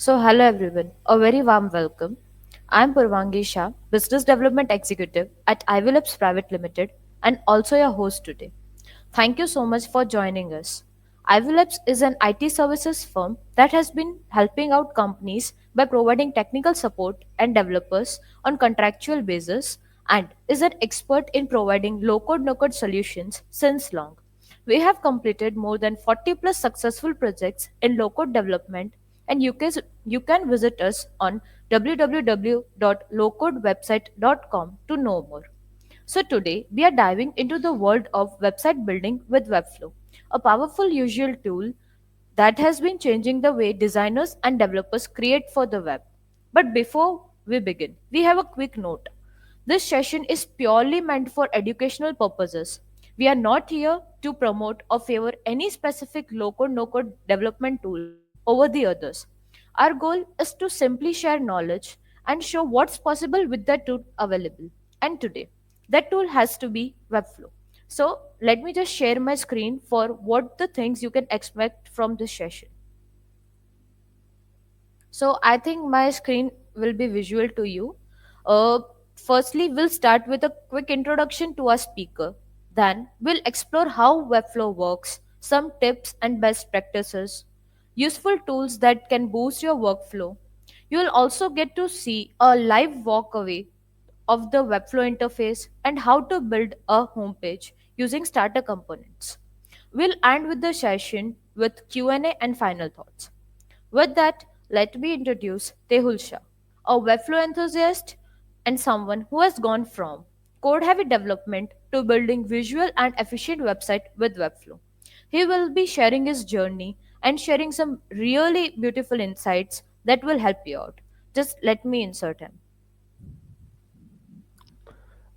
Hello everyone, a very warm welcome. I'm Purvangi Shah, Business Development Executive at iView Private Limited, and also your host today. Thank you so much for joining us. iView is an IT services firm that has been helping out companies by providing technical support and developers on contractual basis and is an expert in providing low-code no-code solutions since long. We have completed more than 40 plus successful projects in low-code development and you can visit us on www.lowcodewebsite.com to know more. So today we are diving into the world of website building with Webflow, a powerful usual tool that has been changing the way designers and developers create for the web. But before we begin, we have a quick note. This session is purely meant for educational purposes. We are not here to promote or favor any specific low code no code development tool over the others. Our goal is to simply share knowledge and show what's possible with the tool available. And today, that tool has to be Webflow. So let me just share my screen for what the things you can expect from this session. So I think my screen will be visual to you. Uh, Firstly, we'll start with a quick introduction to our speaker. Then we'll explore how Webflow works, some tips and best practices, useful tools that can boost your workflow. You will also get to see a live walkaway of the Webflow interface and how to build a homepage using starter components. We'll end with the session with Q&A and final thoughts. With that, let me introduce Tehul Shah, a Webflow enthusiast and someone who has gone from code heavy development to building visual and efficient website with Webflow. He will be sharing his journey and sharing some really beautiful insights that will help you out. Just let me insert him.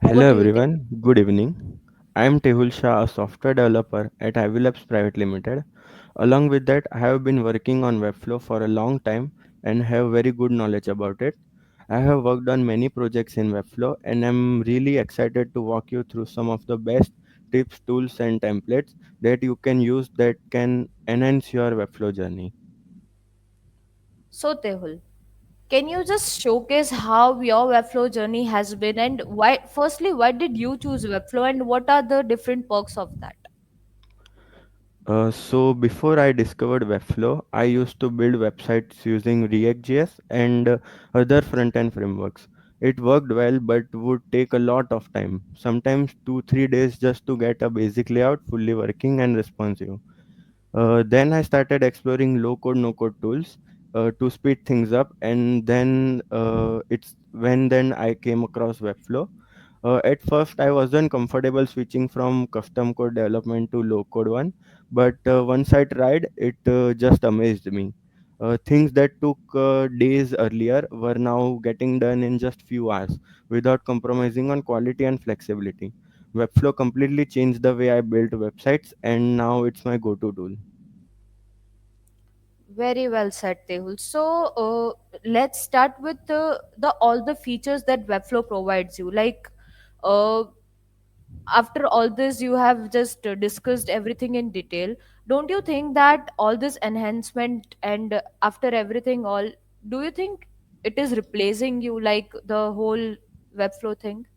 Over Hello to you, Tehul. everyone, good evening. I am Tehul Shah, a software developer at iView Private Limited. Along with that, I have been working on Webflow for a long time and have very good knowledge about it. I have worked on many projects in Webflow and am really excited to walk you through some of the best tips, tools and templates that you can use that can enhance your Webflow journey. So, Tehul, can you just showcase how your Webflow journey has been and why, firstly, why did you choose Webflow and what are the different perks of that? So before I discovered Webflow, I used to build websites using React.js and other front-end frameworks. It worked well, but would take a lot of time, sometimes 2-3 days just to get a basic layout fully working and responsive. Then I started exploring low-code, no-code tools to speed things up, and then I came across Webflow. At first, I wasn't comfortable switching from custom code development to low code one, but once I tried, it just amazed me. Things that took days earlier were now getting done in just few hours without compromising on quality and flexibility. Webflow completely changed the way I built websites, and now it's my go-to tool. Very well said, Tehul. Let's start with the all the features that Webflow provides you. Uh, After all this, you have just discussed everything in detail. Don't you think that all this enhancement and after everything, all do you think it is replacing you like the whole Webflow thing?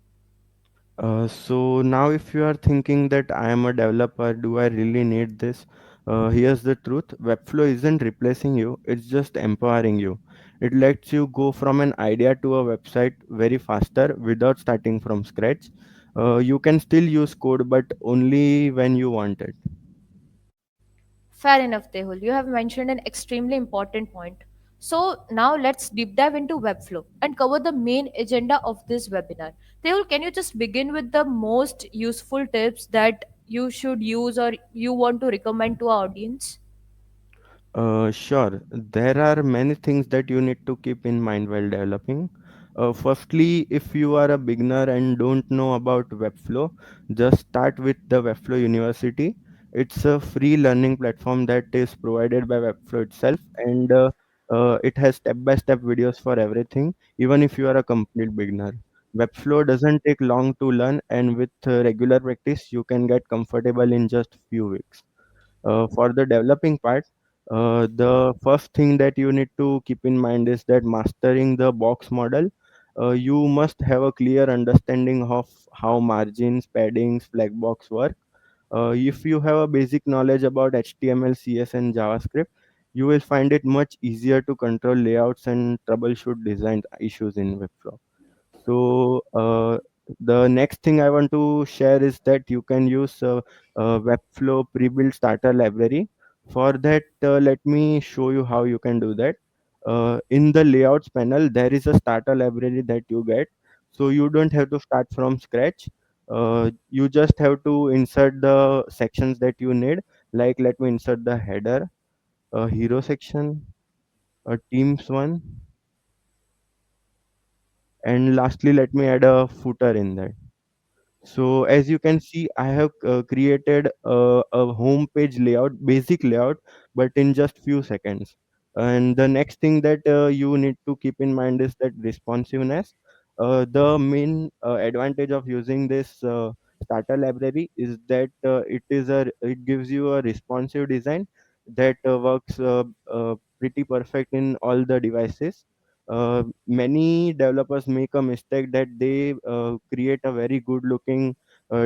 So now if you are thinking that I am a developer, do I really need this? Here's the truth. Webflow isn't replacing you, it's just empowering you. It lets you go from an idea to a website very faster without starting from scratch. You can still use code, but only when you want it. Fair enough, Tehul. You have mentioned an extremely important point. So now let's deep dive into Webflow and cover the main agenda of this webinar. Tehul, can you just begin with the most useful tips that you should use or you want to recommend to our audience? Sure. There are many things that you need to keep in mind while developing. Firstly, if you are a beginner and don't know about Webflow, just start with the Webflow University. It's a free learning platform that is provided by Webflow itself, and it has step-by-step videos for everything, even if you are a complete beginner. Webflow doesn't take long to learn, and with regular practice, you can get comfortable in just few weeks. For the developing part, The first thing that you need to keep in mind is that mastering the box model, you must have a clear understanding of how margins, paddings, flag box work. If you have a basic knowledge about HTML, CS, and JavaScript, you will find it much easier to control layouts and troubleshoot design issues in Webflow. So the next thing I want to share is that you can use Webflow pre-built starter library. For that, let me show you how you can do that. In the layouts panel, there is a starter library that you get. So you don't have to start from scratch. You just have to insert the sections that you need. Like let me insert the header, a hero section, a teams one, and lastly, let me add a footer in that. So as you can see, I have created a home page layout, basic layout, but in just few seconds. And the next thing that you need to keep in mind is that responsiveness. The main advantage of using this starter library is that it gives you a responsive design that works pretty perfect in all the devices. Many developers make a mistake that they create a very good looking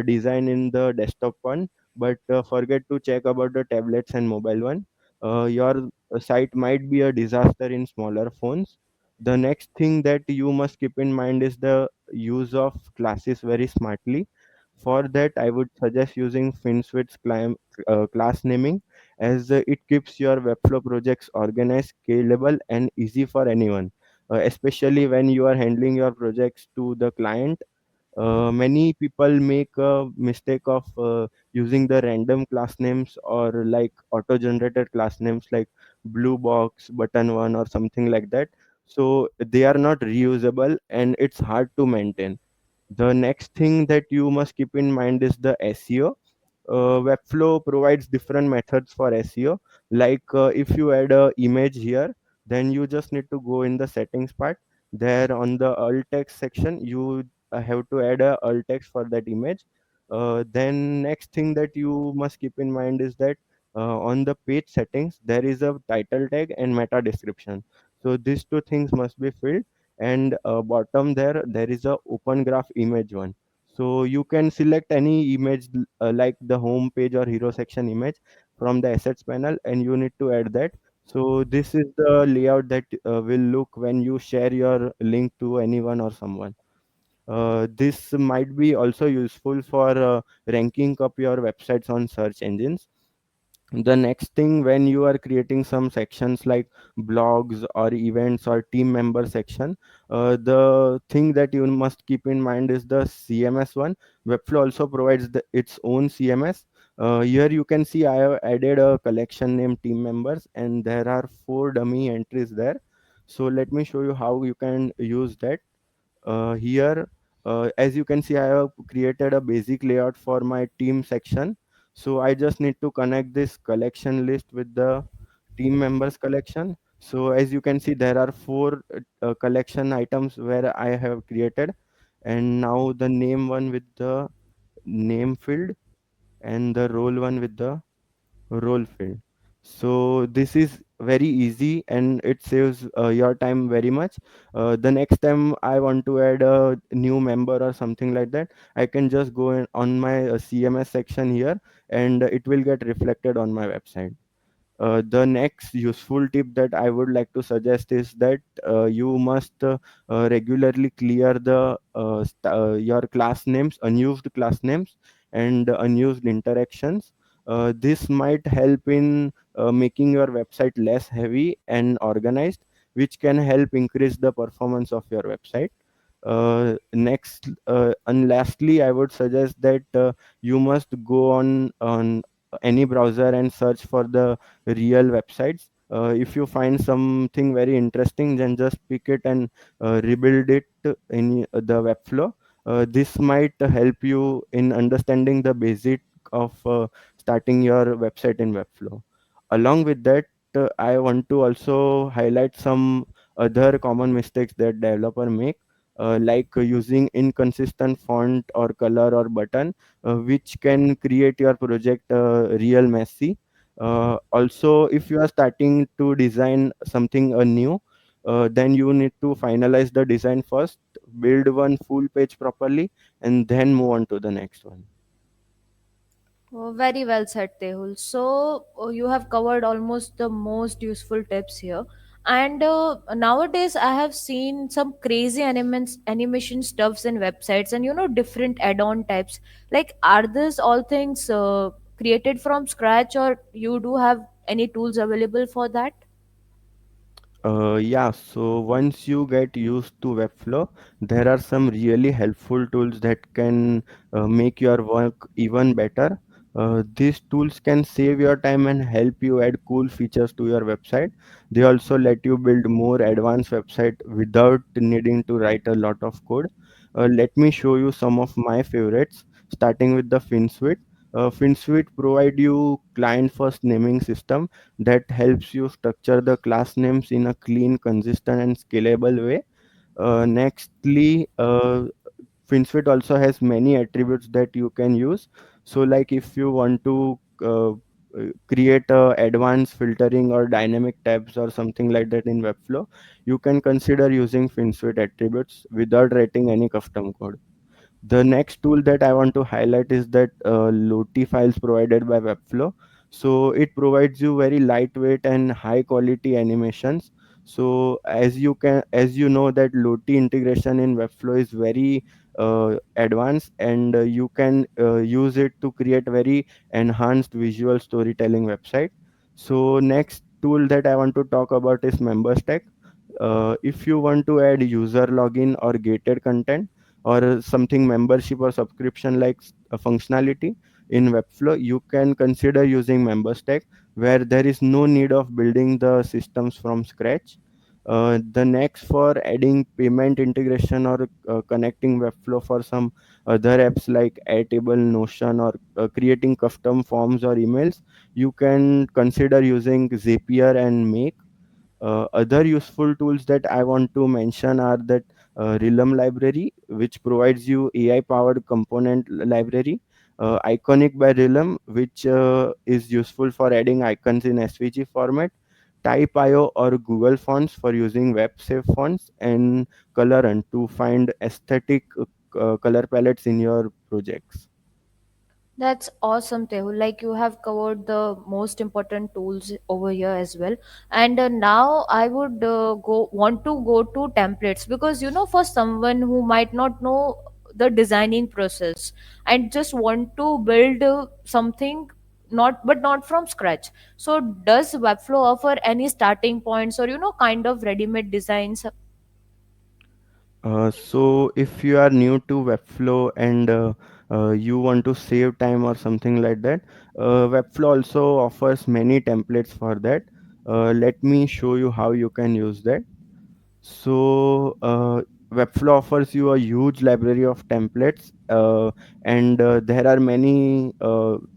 design in the desktop one, but forget to check about the tablets and mobile one. Your site might be a disaster in smaller phones. The next thing that you must keep in mind is the use of classes very smartly. For that, I would suggest using FinSuite's class naming, as it keeps your Webflow projects organized, scalable, and easy for anyone, especially when you are handling your projects to the client. Many people make a mistake of using the random class names or like auto generated class names like blue box button one or something like that, so they are not reusable and it's hard to maintain. The next thing that you must keep in mind is the SEO. Webflow provides different methods for SEO. Like if you add a image here, then you just need to go in the settings part. There on the alt text section, you have to add a alt text for that image. Then next thing that you must keep in mind is that on the page settings, there is a title tag and meta description. So these two things must be filled. And bottom there is a open graph image one, so you can select any image like the home page or hero section image from the assets panel and you need to add that. So this is the layout that will look when you share your link to anyone or someone. This might be also useful for ranking up your websites on search engines. The next thing, when you are creating some sections like blogs or events or team member section, the thing that you must keep in mind is the CMS one. Webflow also provides its own CMS. Here you can see I have added a collection named team members and there are 4 dummy entries there. So let me show you how you can use that. Here as you can see, I have created a basic layout for my team section. So I just need to connect this collection list with the team members collection. So as you can see, there are 4 collection items where I have created, and now the name one with the name field and the role one with the role field. So this is very easy and it saves your time very much. The next time I want to add a new member or something like that, I can just go in on my CMS section here and it will get reflected on my website. The next useful tip that I would like to suggest is that you must regularly clear your class names, unused class names, and unused interactions. This might help in making your website less heavy and organized, which can help increase the performance of your website. Next and lastly, I would suggest that you must go on any browser and search for the real websites. If you find something very interesting, then just pick it and rebuild it in the Webflow. This might help you in understanding the basic of starting your website in Webflow. Along with that, I want to also highlight some other common mistakes that developer make, like using inconsistent font or color or button, which can create your project real messy. Also, if you are starting to design something new, then you need to finalize the design first, build one full page properly, and then move on to the next one. Very well said, Tehul. So, you have covered almost the most useful tips here. And nowadays, I have seen some crazy animation stuffs in websites, and different add-on types. Like, are these all things created from scratch, or you do have any tools available for that? Yeah, so once you get used to Webflow, there are some really helpful tools that can make your work even better. These tools can save your time and help you add cool features to your website. They also let you build more advanced website without needing to write a lot of code. Let me show you some of my favorites, starting with the FinSuite. FinSuite provide you client-first naming system that helps you structure the class names in a clean, consistent, and scalable way. Nextly, FinSuite also has many attributes that you can use. So, like if you want to create advanced filtering or dynamic tabs or something like that in Webflow, you can consider using FinSuite attributes without writing any custom code. The next tool that I want to highlight is that Loti files provided by Webflow. So it provides you very lightweight and high quality animations. So as you know that Loti integration in Webflow is very advanced, and you can use it to create very enhanced visual storytelling website. So next tool that I want to talk about is MemberStack. If you want to add user login or gated content, or something membership or subscription like a functionality in Webflow, you can consider using MemberStack, where there is no need of building the systems from scratch. The next, for adding payment integration or connecting Webflow for some other apps like Airtable, Notion, or creating custom forms or emails, you can consider using Zapier and Make. Other useful tools that I want to mention are that Realm library, which provides you AI powered component library. Iconic by Realm, which is useful for adding icons in SVG format. Type.io or Google Fonts for using web safe fonts, and Colorant to find aesthetic color palettes in your projects. That's awesome, Tehu. Like, you have covered the most important tools over here as well. And now I would go want to go to templates, because for someone who might not know the designing process and just want to build something, not from scratch. So does Webflow offer any starting points, or kind of ready-made designs? So if you are new to Webflow and you want to save time or something like that, Webflow also offers many templates for that. Let me show you how you can use that. So, Webflow offers you a huge library of templates, and there are many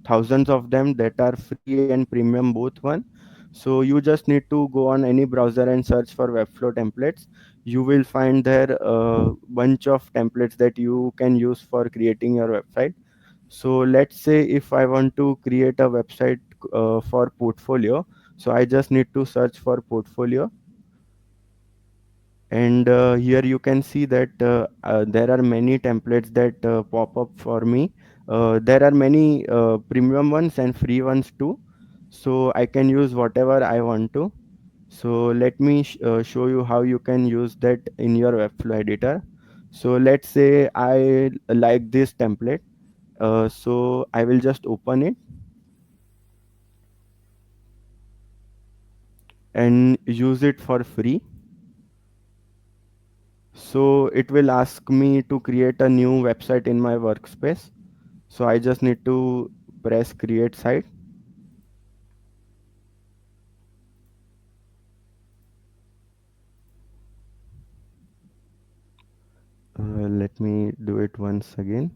thousands of them that are free and premium both one. So you just need to go on any browser and search for Webflow templates. You will find there a bunch of templates that you can use for creating your website. So let's say if I want to create a website for portfolio, so I just need to search for portfolio, and here you can see that there are many templates that pop up for me. There are many premium ones and free ones too, so I can use whatever I want to. So let me show you how you can use that in your Webflow editor. So let's say I like this template, so I will just open it and use it for free. So it will ask me to create a new website in my workspace. So I just need to press create site. Let me do it once again.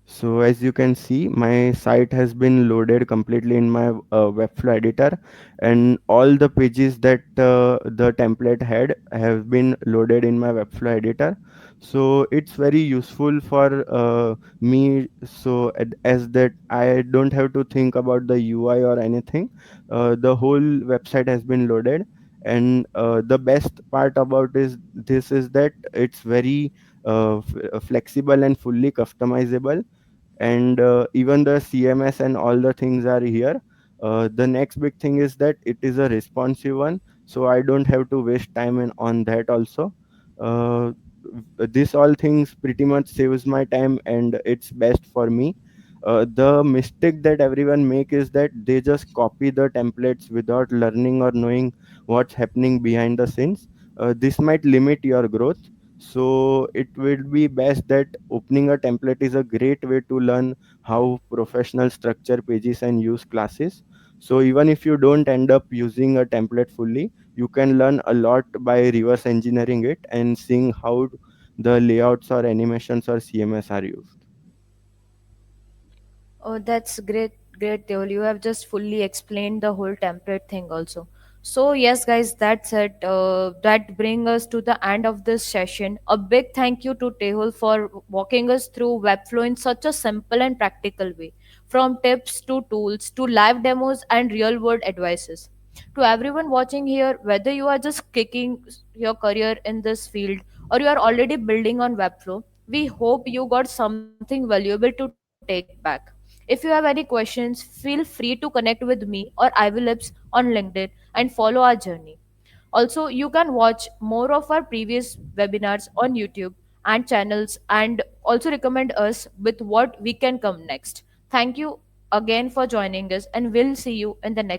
So as you can see, my site has been loaded completely in my Webflow editor, and all the pages that the template had have been loaded in my Webflow editor. So it's very useful for me, so as that I don't have to think about the UI or anything. The whole website has been loaded, and the best part about this is that it's very flexible and fully customizable, and even the CMS and all the things are here. The next big thing is that it is a responsive one, so I don't have to waste time on that also. uh, this all things pretty much saves my time, and it's best for me. The mistake that everyone make is that they just copy the templates without learning or knowing what's happening behind the scenes. This might limit your growth, so it will be best that opening a template is a great way to learn how professional structure pages and use classes. So even if you don't end up using a template fully, you can learn a lot by reverse engineering it and seeing how the layouts or animations or CMS are used. Oh, that's great, Teol. You have just fully explained the whole template thing also. So yes, guys, that's it. That brings us to the end of this session. A big thank you to Tehul for walking us through Webflow in such a simple and practical way, from tips to tools to live demos and real world advices. To everyone watching here, whether you are just kicking your career in this field or you are already building on Webflow, we hope you got something valuable to take back. If you have any questions, feel free to connect with me or iView on LinkedIn and follow our journey. Also, you can watch more of our previous webinars on YouTube and channels and also recommend us with what we can come next. Thank you again for joining us, and we'll see you in the next